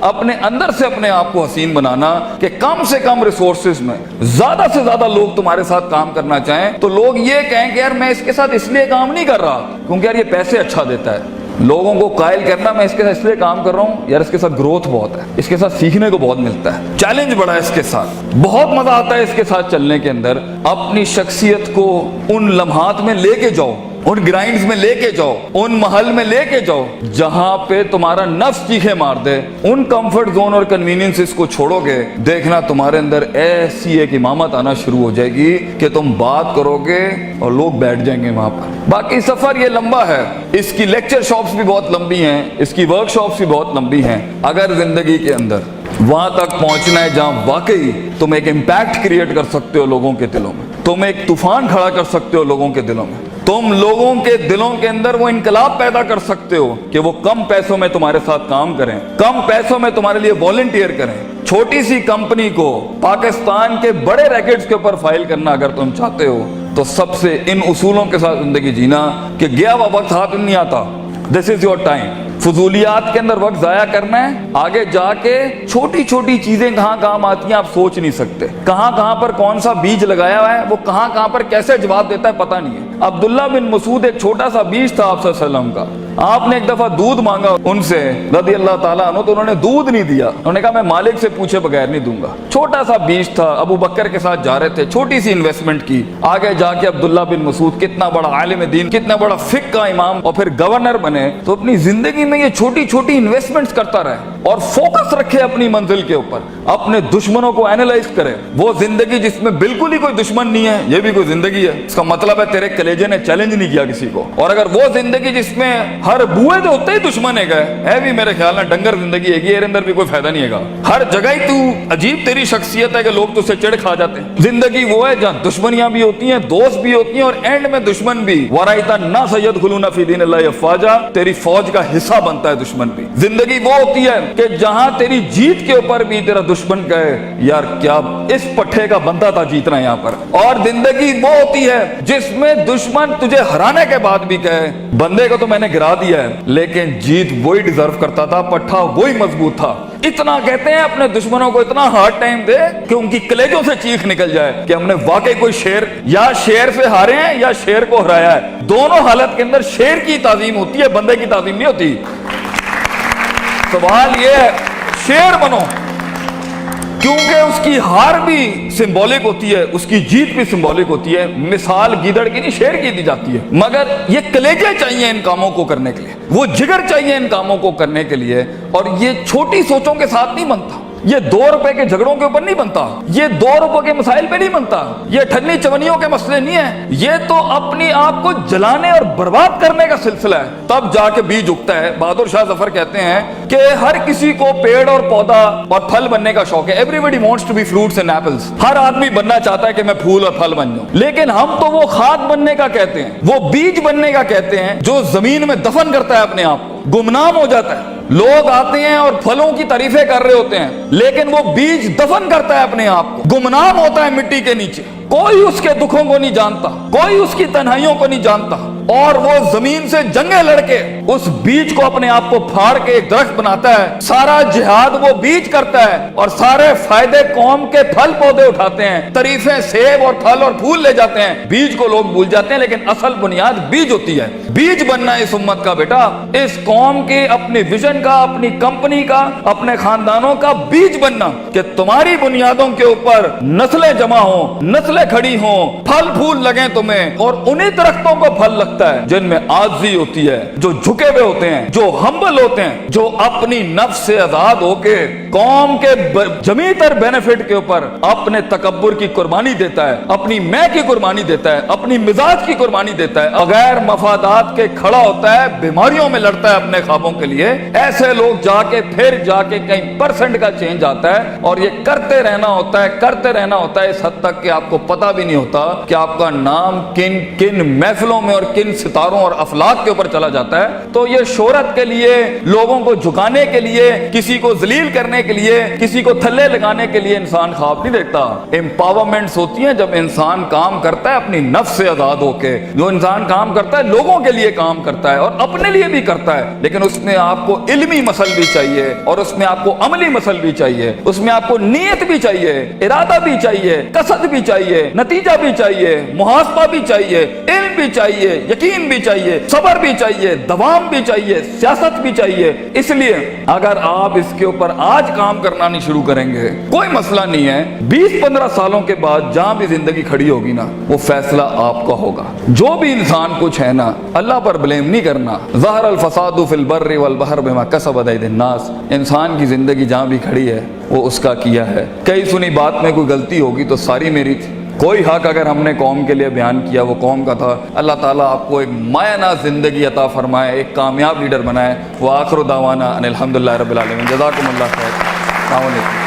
اپنے اندر سے اپنے آپ کو حسین بنانا کہ کم سے کم ریسورسز میں زیادہ سے زیادہ لوگ تمہارے ساتھ کام کرنا چاہیں تو لوگ یہ کہیں کہ یار میں اس کے ساتھ اس لیے کام نہیں کر رہا کیونکہ یار یہ پیسے اچھا دیتا ہے. لوگوں کو قائل کرنا میں اس کے ساتھ اس لیے کام کر رہا ہوں یار اس کے ساتھ گروتھ بہت ہے, اس کے ساتھ سیکھنے کو بہت ملتا ہے, چیلنج بڑا ہے اس کے ساتھ, بہت مزہ آتا ہے اس کے ساتھ چلنے کے اندر. اپنی شخصیت کو ان لمحات میں لے کے جاؤ, ان گرائنڈز میں لے کے جاؤ, ان محل میں لے کے جاؤ جہاں پہ تمہارا نفس چیخے مار دے. ان کمفرٹ زون اور کنوینئنس کو چھوڑو گے, دیکھنا تمہارے اندر ایسی ایک امامت آنا شروع ہو جائے گی کہ تم بات کرو گے اور لوگ بیٹھ جائیں گے وہاں پر. باقی سفر یہ لمبا ہے, اس کی لیکچر شاپس بھی بہت لمبی ہیں, اس کی ورک شاپس بھی بہت لمبی ہیں. اگر زندگی کے اندر وہاں تک پہنچنا ہے جہاں واقعی تم ایک امپیکٹ کریٹ کر سکتے ہو لوگوں کے دلوں میں, تم ایک طوفان کھڑا کر سکتے ہو لوگوں کے دلوں میں, تم لوگوں کے دلوں کے اندر وہ انقلاب پیدا کر سکتے ہو کہ وہ کم پیسوں میں تمہارے ساتھ کام کریں, کم پیسوں میں تمہارے لیے والنٹیئر کریں. چھوٹی سی کمپنی کو پاکستان کے بڑے ریکٹس کے اوپر فائل کرنا اگر تم چاہتے ہو تو سب سے ان اصولوں کے ساتھ زندگی جینا کہ گیا ہوا وقت ہاتھ نہیں آتا. دس از یور ٹائم. فضولیات کے اندر وقت ضائع کرنا ہے, آگے جا کے چھوٹی چھوٹی چیزیں کہاں کام آتی ہیں آپ سوچ نہیں سکتے. کہاں کہاں پر کون سا بیج لگایا ہوا ہے وہ کہاں کہاں پر کیسے جواب دیتا ہے پتہ نہیں ہے. عبداللہ بن مسعود ایک چھوٹا سا بیج تھا آپ صلی اللہ علیہ وسلم کا. آپ نے ایک دفعہ دودھ مانگا ان سے رضی اللہ تعالیٰ عنہ تو انہوں نے دودھ نہیں دیا. انہوں نے کہا میں مالک سے پوچھے بغیر نہیں دوں گا. چھوٹا سا بیج تھا, ابو بکر کے ساتھ جا رہے تھے, چھوٹی سی انویسٹمنٹ کی, آگے جا کے عبداللہ بن مسعود کتنا بڑا عالم دین, کتنا بڑا فقہ کا امام اور پھر گورنر بنے. تو اپنی زندگی میں یہ چھوٹی چھوٹی انویسٹمنٹس کرتا رہے اور فوکس رکھے اپنی منزل کے اوپر, اپنے دشمنوں کو اینالائز کرے. وہ زندگی جس میں بالکل ہی کوئی دشمن نہیں ہے یہ بھی کوئی زندگی ہے. اس کا مطلب ہے تیرے کلیجے نے چیلنج نہیں کیا کسی کو. اور اگر وہ زندگی جس میں ہر بوئے تو ہوتے ہی دشمن ہے بھی میرے خیال میں ڈنگر زندگی ہے, یہ اندر بھی کوئی فائدہ نہیں ہے گا. ہر جگہ ہی تو عجیب تیری شخصیت ہے کہ لوگ تجھ سے چڑ کھا جاتے ہیں. زندگی وہ ہے جہاں دشمنیاں بھی ہوتی ہیں, دوست بھی ہوتی ہیں اور اینڈ میں دشمن بھی. ورائتا نا سید خلون فی دین اللہ افواجا, تیری فوج کا حصہ بنتا ہے دشمن بھی. زندگی وہ ہوتی ہے کہ جہاں تیری جیت کے اوپر بھی تیرا دشمن کہے یار کیا اس پٹھے کا بندہ تھا جیتنا یہاں پر. اور زندگی وہ ہوتی ہے جس میں دشمن تجھے ہرانے کے بعد بھی کہے بندے کو تو میں نے گرا دیا ہے لیکن جیت وہی ڈیزرو کرتا تھا, پٹھا وہی مضبوط تھا. اتنا کہتے ہیں اپنے دشمنوں کو اتنا ہارڈ ٹائم دے کہ ان کی کلیجوں سے چیخ نکل جائے کہ ہم نے واقعی کوئی شیر یا شیر سے ہارے ہیں یا شیر کو ہرایا ہے. دونوں حالت کے اندر شیر کی تعظیم ہوتی ہے, بندے کی تعظیم نہیں ہوتی. سوال یہ ہے شیر بنو کیونکہ اس کی ہار بھی سمبولک ہوتی ہے, اس کی جیت بھی سمبولک ہوتی ہے. مثال گیدڑ کی نہیں شیر کی دی جاتی ہے, مگر یہ کلیجے چاہیے ان کاموں کو کرنے کے لیے, وہ جگر چاہیے ان کاموں کو کرنے کے لیے. اور یہ چھوٹی سوچوں کے ساتھ نہیں بنتا, یہ 2 روپے کے جھگڑوں کے اوپر نہیں بنتا, یہ 2 روپے کے مسائل پہ نہیں بنتا, یہ ٹھنی چونیوں کے مسئلے نہیں ہیں. یہ تو اپنی آپ کو جلانے اور برباد کرنے کا سلسلہ ہے, تب جا کے بیج اگتا ہے. بہادر شاہ ظفر کہتے ہیں کہ ہر کسی کو پیڑ اور پودا اور پھل بننے کا شوق ہے. Everybody wants to be fruits and apples. ہر آدمی بننا چاہتا ہے کہ میں پھول اور پھل بن جاؤں, لیکن ہم تو وہ کھاد بننے کا کہتے ہیں, وہ بیج بننے کا کہتے ہیں جو زمین میں دفن کرتا ہے اپنے آپ کو, گمنام ہو جاتا ہے. لوگ آتے ہیں اور پھلوں کی تعریفیں کر رہے ہوتے ہیں لیکن وہ بیج دفن کرتا ہے اپنے آپ کو, گمنام ہوتا ہے مٹی کے نیچے. کوئی اس کے دکھوں کو نہیں جانتا, کوئی اس کی تنہائیوں کو نہیں جانتا, اور وہ زمین سے جنگیں لڑ کے اس بیج کو اپنے آپ کو پھاڑ کے ایک درخت بناتا ہے. سارا جہاد وہ بیج کرتا ہے اور سارے فائدے قوم کے پھل پودے اٹھاتے ہیں, تعریفیں سیب اور پھل اور پھول لے جاتے ہیں. بیج کو لوگ بھول جاتے ہیں لیکن اصل بنیاد بیج ہوتی ہے. بیج بننا اس امت کا بیٹا, اس قوم کے اپنی ویژن کا, اپنی کمپنی کا, اپنے خاندانوں کا بیج بننا کہ تمہاری بنیادوں کے اوپر نسلیں جمع ہوں, نسلیں کھڑی ہوں, پھل پھول لگیں تمہیں. اور انہی درختوں کو پھل لگتا ہے جن میں عاجزی ہوتی ہے, جو جھکے ہوئے ہوتے ہیں, جو ہمبل ہوتے ہیں, جو اپنی نفس سے آزاد ہو کے قوم کے جمیع تر بینیفٹ کے اوپر اپنے تکبر کی قربانی دیتا ہے, اپنی میں کی قربانی دیتا ہے, اپنی مزاج کی قربانی دیتا ہے, غیر مفادات کے کھڑا ہوتا ہے, بیماریوں میں لڑتا ہے اپنے خوابوں کے لیے. ایسے لوگ جا کے پھر جا کے کئی % کا چینج آتا ہے. اور یہ کرتے رہنا ہوتا ہے, کرتے رہنا ہوتا ہے, اس حد تک کہ آپ کو پتہ بھی نہیں ہوتا کہ آپ کا نام انسان کن کن محفلوں میں اور کن ستاروں اور افلاک کے اوپر چلا جاتا ہے. تو یہ شہرت کے لیے, لوگوں کو جھکانے کے لیے, کسی کو ذلیل کرنے کے لیے, کسی کو تھلے لگانے کے لیے انسان خواب نہیں دیکھتا. امپاورمنٹس ہوتی ہیں جب انسان کام کرتا ہے اپنی نفس سے آزاد ہو کے. جو انسان کام کرتا ہے لوگوں کے لیے کام کرتا ہے اور اپنے لیے بھی کرتا ہے, لیکن اس میں آپ کو علمی مسل بھی چاہیے اور اس میں آپ کو عملی مسل بھی چاہیے, اس میں آپ کو نیت بھی چاہیے, ارادہ بھی چاہیے, قصد بھی چاہیے, نتیجہ بھی چاہیے, محاسبہ بھی چاہیے, علم بھی چاہیے, یقین بھی چاہیے, صبر بھی چاہیے, دوام بھی چاہیے, سیاست بھی چاہیے. اس لیے اگر آپ اس کے اوپر آج کام کرنا نہیں شروع کریں گے, کوئی مسئلہ نہیں ہے, 20-15 سالوں کے بعد جہاں بھی زندگی کھڑی ہوگی نا, وہ فیصلہ آپ کا ہوگا. جو بھی انسان کچھ ہے نا, اللہ پر بلیم نہیں کرنا. ظہر الفساد فی البر والبحر بما کسبت ایدی الناس. انسان کی زندگی جہاں بھی کھڑی ہے وہ اس کا کیا ہے. کئی سنی بات میں کوئی غلطی ہوگی تو ساری میری تھی. کوئی حق اگر ہم نے قوم کے لیے بیان کیا وہ قوم کا تھا. اللہ تعالیٰ آپ کو ایک مایہ ناز زندگی عطا فرمائے, ایک کامیاب لیڈر بنائے. وآخر دعوانا ان الحمدللہ رب العالمین. جزاکم اللہ خیر. السلام علیکم.